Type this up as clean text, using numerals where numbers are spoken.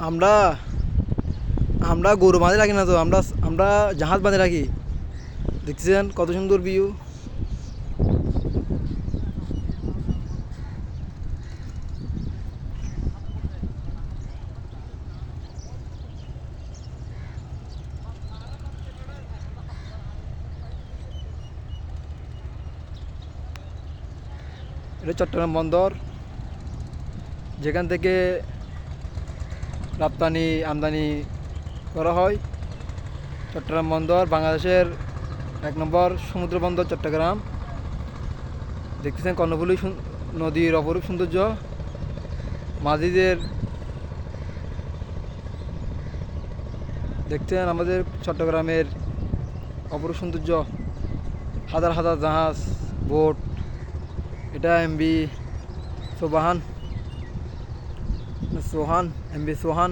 আমরা আমরা গরু বাঁধে রাখি না তো, আমরা আমরা জাহাজ বাঁধে রাখি। দেখছেন কত সুন্দর ভিউ। এটা চট্টগ্রাম বন্দর, যেখান থেকে রপ্তানি আমদানি করা হয়। চট্টগ্রাম বন্দর বাংলাদেশের 1 নম্বর সমুদ্র বন্দর চট্টগ্রাম। দেখতেছেন কর্ণফুলী নদীর অপরূপ সৌন্দর্য। মাঝিদের দেখছেন আমাদের চট্টগ্রামের অপরূপ সৌন্দর্য। হাজার হাজার জাহাজ, বোট। এটা এমভি সোবাহান, সোহান, এমভি সোহান।